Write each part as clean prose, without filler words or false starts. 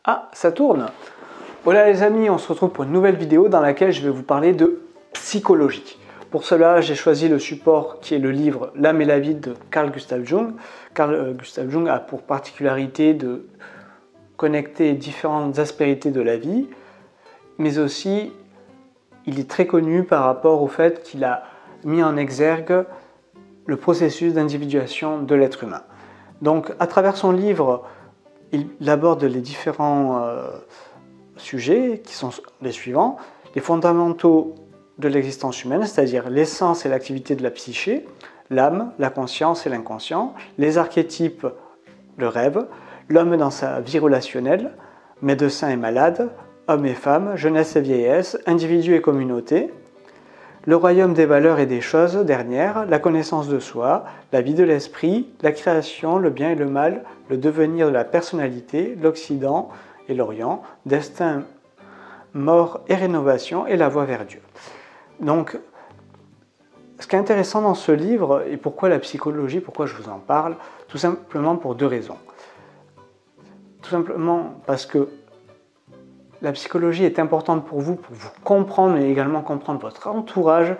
Ah, ça tourne! Voilà les amis, on se retrouve pour une nouvelle vidéo dans laquelle je vais vous parler de psychologie. Pour cela, j'ai choisi le support qui est le livre L'âme et la vie de Carl Gustav Jung. Carl Gustav Jung a pour particularité de connecter différentes aspérités de la vie, mais aussi il est très connu par rapport au fait qu'il a mis en exergue le processus d'individuation de l'être humain. Donc à travers son livre, il aborde les différents sujets qui sont les suivants: les fondamentaux de l'existence humaine, c'est-à-dire l'essence et l'activité de la psyché, l'âme, la conscience et l'inconscient, les archétypes, le rêve, l'homme dans sa vie relationnelle, médecin et malade, hommes et femmes, jeunesse et vieillesse, individu et communauté, le royaume des valeurs et des choses dernières, la connaissance de soi, la vie de l'esprit, la création, le bien et le mal, le devenir de la personnalité, l'Occident et l'Orient, destin, mort et rénovation et la voie vers Dieu. Donc, ce qui est intéressant dans ce livre, et pourquoi la psychologie, pourquoi je vous en parle, tout simplement pour deux raisons. Tout simplement parce que la psychologie est importante pour vous comprendre, mais également comprendre votre entourage,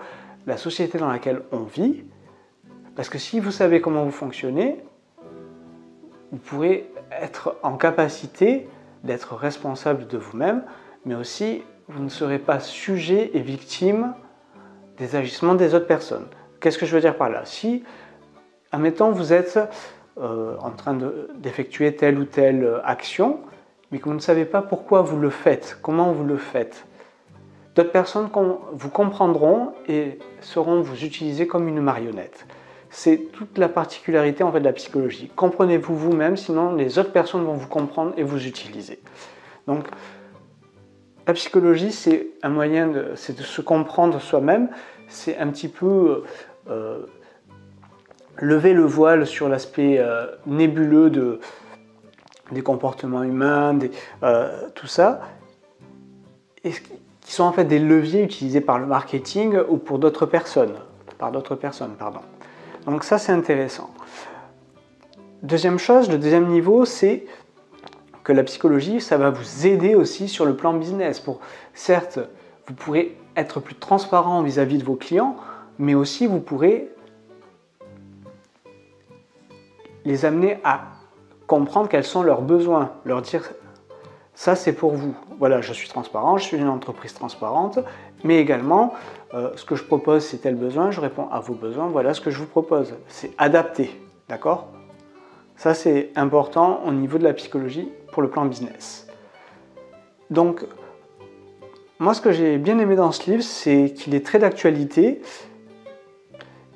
la société dans laquelle on vit. Parce que si vous savez comment vous fonctionnez, vous pourrez être en capacité d'être responsable de vous-même, mais aussi vous ne serez pas sujet et victime des agissements des autres personnes. Qu'est-ce que je veux dire par là? Si, admettons, vous êtes en train d'effectuer telle ou telle action, mais que vous ne savez pas pourquoi vous le faites, comment vous le faites, d'autres personnes vous comprendront et sauront vous utiliser comme une marionnette. C'est toute la particularité en fait de la psychologie. Comprenez-vous vous-même, sinon les autres personnes vont vous comprendre et vous utiliser. Donc, la psychologie, c'est un moyen de se comprendre soi-même, c'est un petit peu lever le voile sur l'aspect nébuleux des comportements humains, tout ça, et qui sont en fait des leviers utilisés par le marketing ou pour d'autres personnes, pardon. Donc ça, c'est intéressant. Deuxième chose, le deuxième niveau, c'est que la psychologie, ça va vous aider aussi sur le plan business. Certes, vous pourrez être plus transparent vis-à-vis de vos clients, mais aussi vous pourrez les amener à comprendre quels sont leurs besoins, leur dire ça c'est pour vous, voilà, je suis transparent, je suis une entreprise transparente, mais également ce que je propose c'est tel besoin, je réponds à vos besoins, voilà ce que je vous propose, c'est adapté, d'accord? Ça c'est important au niveau de la psychologie pour le plan business. Donc moi ce que j'ai bien aimé dans ce livre, c'est qu'il est très d'actualité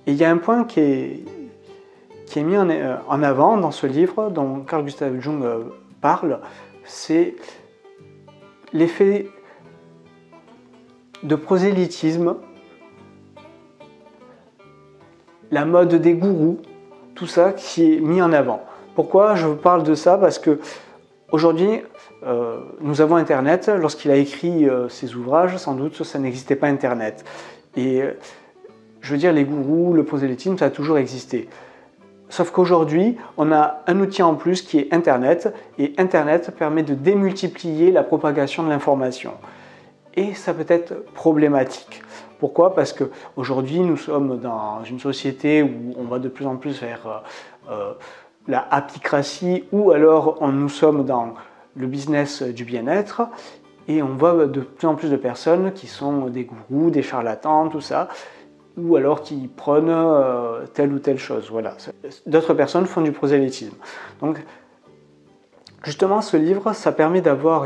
et il y a un point qui est mis en avant dans ce livre dont Carl Gustav Jung parle, c'est l'effet de prosélytisme, la mode des gourous, tout ça qui est mis en avant. Pourquoi je vous parle de ça? Parce que aujourd'hui, nous avons Internet. Lorsqu'il a écrit ses ouvrages, sans doute, ça n'existait pas Internet. Et je veux dire, les gourous, le prosélytisme, ça a toujours existé. Sauf qu'aujourd'hui, on a un outil en plus qui est Internet, et Internet permet de démultiplier la propagation de l'information. Et ça peut être problématique. Pourquoi? Parce qu'aujourd'hui, nous sommes dans une société où on va de plus en plus vers la happycratie, ou alors nous sommes dans le business du bien-être, et on voit de plus en plus de personnes qui sont des gourous, des charlatans, tout ça, ou alors qui prônent telle ou telle chose. Voilà. D'autres personnes font du prosélytisme. Donc, justement, ce livre, ça permet d'avoir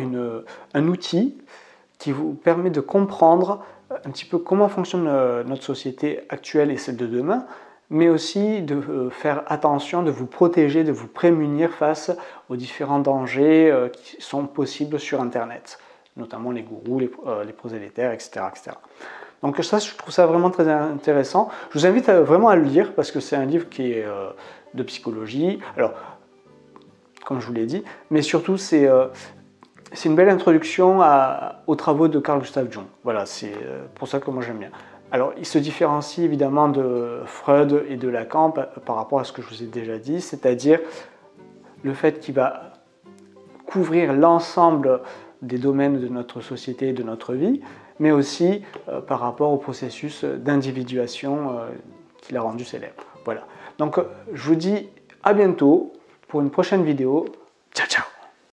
un outil qui vous permet de comprendre un petit peu comment fonctionne notre société actuelle et celle de demain, mais aussi de faire attention, de vous protéger, de vous prémunir face aux différents dangers qui sont possibles sur Internet, notamment les gourous, les prosélytaires, etc., etc. Donc ça, je trouve ça vraiment très intéressant. Je vous invite vraiment à le lire parce que c'est un livre qui est de psychologie. Alors, comme je vous l'ai dit, mais surtout c'est une belle introduction aux travaux de Carl Gustav Jung. Voilà, c'est pour ça que moi j'aime bien. Alors, il se différencie évidemment de Freud et de Lacan par rapport à ce que je vous ai déjà dit, c'est-à-dire le fait qu'il va couvrir l'ensemble des domaines de notre société et de notre vie, mais aussi par rapport au processus d'individuation qu'il a rendu célèbre. Voilà. Donc je vous dis à bientôt pour une prochaine vidéo. Ciao ciao.